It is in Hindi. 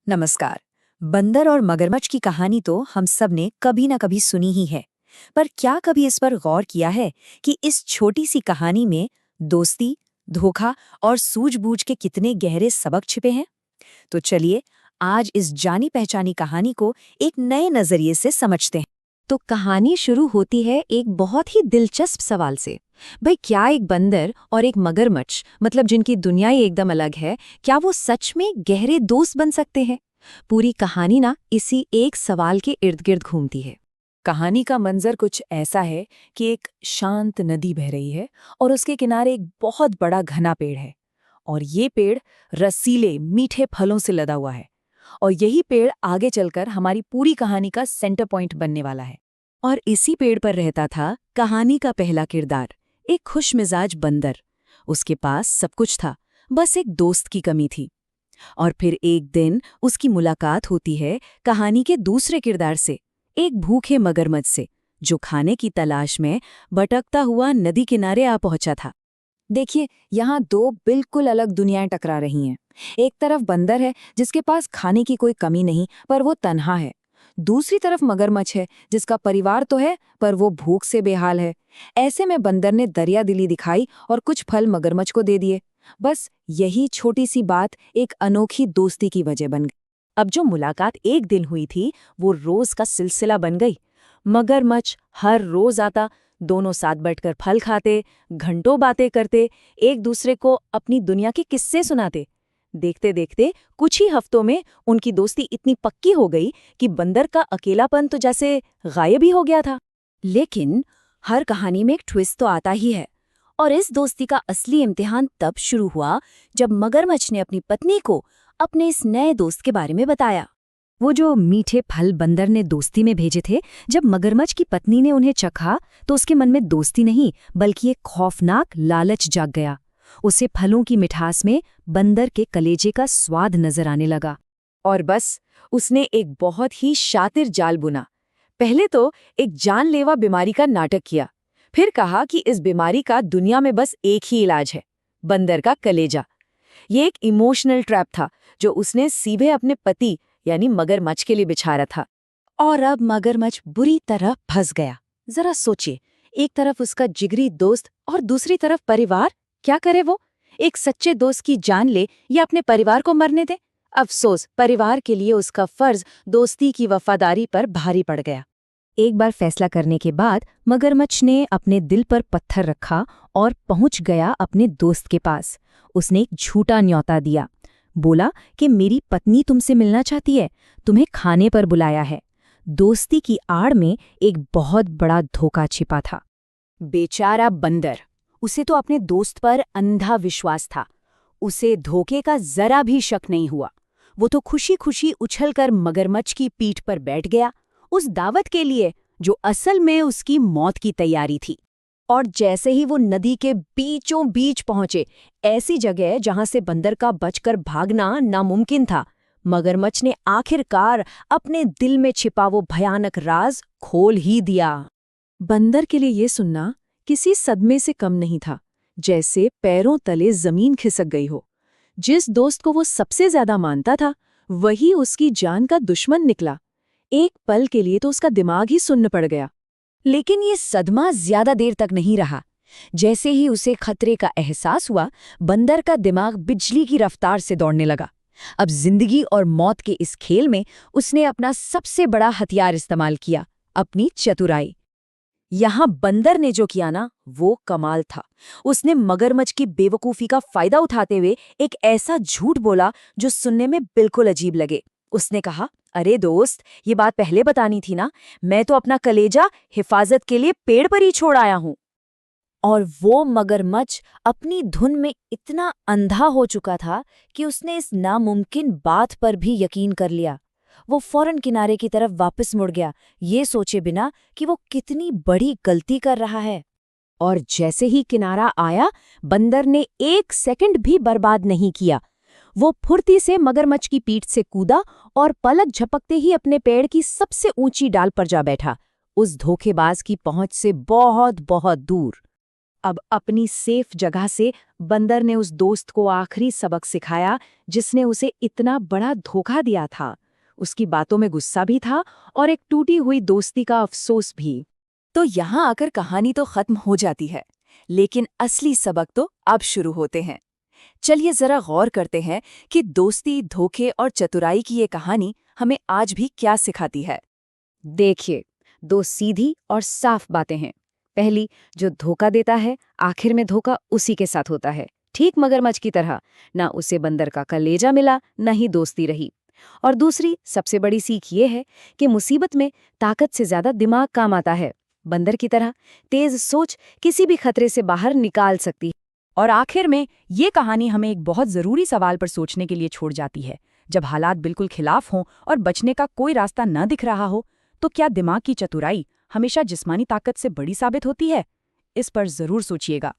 नमस्कार। बंदर और मगरमच्छ की कहानी तो हम सब ने कभी ना कभी सुनी ही है, पर क्या कभी इस पर गौर किया है कि इस छोटी सी कहानी में दोस्ती, धोखा और सूझबूझ के कितने गहरे सबक छिपे हैं? तो चलिए आज इस जानी पहचानी कहानी को एक नए नजरिए से समझते हैं। तो कहानी शुरू होती है एक बहुत ही दिलचस्प सवाल से। भाई, क्या एक बंदर और एक मगरमच्छ, मतलब जिनकी दुनिया ही एकदम अलग है, क्या वो सच में गहरे दोस्त बन सकते हैं? पूरी कहानी ना इसी एक सवाल के इर्द गिर्द घूमती है। कहानी का मंजर कुछ ऐसा है कि एक शांत नदी बह रही है और उसके किनारे एक बहुत बड़ा घना पेड़ है। और ये पेड़ रसीले मीठे फलों से लदा हुआ है। और यही पेड़ आगे चलकर हमारी पूरी कहानी का सेंटर पॉइंट बनने वाला है। और इसी पेड़ पर रहता था कहानी का पहला किरदार, एक खुशमिजाज बंदर। उसके पास सब कुछ था, बस एक दोस्त की कमी थी। और फिर एक दिन उसकी मुलाकात होती है कहानी के दूसरे किरदार से, एक भूखे मगरमच्छ से, जो खाने की तलाश में भटकता हुआ नदी किनारे आ पहुंचा था। देखिए, यहाँ दो बिल्कुल अलग दुनियाएं टकरा रही हैं। एक तरफ बंदर है जिसके पास खाने की कोई कमी नहीं, पर वो तन्हा है। दूसरी तरफ मगरमच्छ है जिसका परिवार तो है, पर वो भूख से बेहाल है। ऐसे में बंदर ने दरिया दिली दिखाई और कुछ फल मगरमच्छ को दे दिए। बस यही छोटी सी बात एक अनोखी दोस्ती की वजह बन गई। अब जो मुलाकात एक दिन हुई थी, वो रोज का सिलसिला बन गई। मगरमच्छ हर रोज आता, दोनों साथ बैठकर फल खाते, घंटों बातें करते, एक दूसरे को अपनी दुनिया के किस्से सुनाते। देखते देखते कुछ ही हफ्तों में उनकी दोस्ती इतनी पक्की हो गई कि बंदर का अकेलापन तो जैसे गायब ही हो गया था। लेकिन हर कहानी में एक ट्विस्ट तो आता ही है। और इस दोस्ती का असली इम्तिहान तब शुरू हुआ जब मगरमच्छ ने अपनी पत्नी को अपने इस नए दोस्त के बारे में बताया। वो जो मीठे फल बंदर ने दोस्ती में भेजे थे, जब मगरमच्छ की पत्नी ने उन्हें चखा तो उसके मन में दोस्ती नहीं बल्कि एक खौफनाक लालच जाग गया। उसे फलों की मिठास में बंदर के कलेजे का स्वाद नजर आने लगा। और बस उसने एक बहुत ही शातिर जाल बुना। पहले तो एक जानलेवा बीमारी का नाटक किया, फिर कहा कि इस बीमारी का दुनिया में बस एक ही इलाज है, बंदर का कलेजा। ये एक इमोशनल ट्रैप था जो उसने सीधे अपने पति यानी मगरमच्छ के लिए बिछाया था। और अब मगरमच्छ बुरी तरह फंस गया। जरा सोचिए, एक तरफ उसका जिगरी दोस्त और दूसरी तरफ परिवार। क्या करे वो? एक सच्चे दोस्त की जान ले या अपने परिवार को मरने दे? अफसोस, परिवार के लिए उसका फर्ज दोस्ती की वफादारी पर भारी पड़ गया। एक बार फैसला करने के बाद मगरमच्छ ने अपने दिल पर पत्थर रखा और पहुंच गया अपने दोस्त के पास। उसने एक झूठा न्योता दिया। बोला कि मेरी पत्नी तुमसे मिलना चाहती है, तुम्हें खाने पर बुलाया है। दोस्ती की आड़ में एक बहुत बड़ा धोखा छिपा था। बेचारा बंदर, उसे तो अपने दोस्त पर अंधा विश्वास था। उसे धोखे का जरा भी शक नहीं हुआ। वो तो खुशी खुशी उछलकर मगरमच्छ की पीठ पर बैठ गया, उस दावत के लिए जो असल में उसकी मौत की तैयारी थी। और जैसे ही वो नदी के बीचों बीच पहुंचे, ऐसी जगह जहां से बंदर का बचकर भागना नामुमकिन था, मगरमच्छ ने आखिरकार अपने दिल में छिपा वो भयानक राज खोल ही दिया। बंदर के लिए ये सुनना किसी सदमे से कम नहीं था, जैसे पैरों तले जमीन खिसक गई हो। जिस दोस्त को वो सबसे ज्यादा मानता था, वही उसकी जान का दुश्मन निकला। एक पल के लिए तो उसका दिमाग ही सुन्न पड़ गया। लेकिन ये सदमा ज्यादा देर तक नहीं रहा। जैसे ही उसे खतरे का एहसास हुआ, बंदर का दिमाग बिजली की रफ्तार से दौड़ने लगा। अब जिंदगी और मौत के इस खेल में उसने अपना सबसे बड़ा हथियार इस्तेमाल किया, अपनी चतुराई। यहाँ बंदर ने जो किया ना, वो कमाल था। उसने मगरमच्छ की बेवकूफी का फायदा उठाते हुए एक ऐसा झूठ बोला जो सुनने में बिल्कुल अजीब लगे। उसने कहा, अरे दोस्त, ये बात पहले बतानी थी ना, मैं तो अपना कलेजा हिफाजत के लिए पेड़ पर ही छोड़ आया हूं। और वो मगरमच्छ अपनी धुन में इतना अंधा हो चुका था कि उसने इस नामुमकिन बात पर भी यकीन कर लिया। वो फौरन किनारे की तरफ वापस मुड़ गया, ये सोचे बिना कि वो कितनी बड़ी गलती कर रहा है। और जैसे ही किनारा आया, बंदर ने एक सेकंड भी बर्बाद नहीं किया। वो फुर्ती से मगरमच्छ की पीठ से कूदा और पलक झपकते ही अपने पेड़ की सबसे ऊंची डाल पर जा बैठा, उस धोखेबाज की पहुंच से बहुत बहुत दूर। अब अपनी सेफ जगह से बंदर ने उस दोस्त को आखिरी सबक सिखाया जिसने उसे इतना बड़ा धोखा दिया था। उसकी बातों में गुस्सा भी था और एक टूटी हुई दोस्ती का अफसोस भी। तो यहाँ आकर कहानी तो खत्म हो जाती है, लेकिन असली सबक तो अब शुरू होते हैं। चलिए जरा गौर करते हैं कि दोस्ती, धोखे और चतुराई की ये कहानी हमें आज भी क्या सिखाती है। देखिए, दो सीधी और साफ बातें हैं। पहली, जो धोखा देता है आखिर में धोखा उसी के साथ होता है, ठीक मगरमच्छ की तरह। ना उसे बंदर का कलेजा मिला, न ही दोस्ती रही। और दूसरी सबसे बड़ी सीख ये है कि मुसीबत में ताकत से ज्यादा दिमाग काम आता है। बंदर की तरह तेज सोच किसी भी खतरे से बाहर निकाल सकती है। और आखिर में ये कहानी हमें एक बहुत ज़रूरी सवाल पर सोचने के लिए छोड़ जाती है। जब हालात बिल्कुल खिलाफ हों और बचने का कोई रास्ता न दिख रहा हो, तो क्या दिमाग की चतुराई हमेशा जिस्मानी ताकत से बड़ी साबित होती है? इस पर ज़रूर सोचिएगा।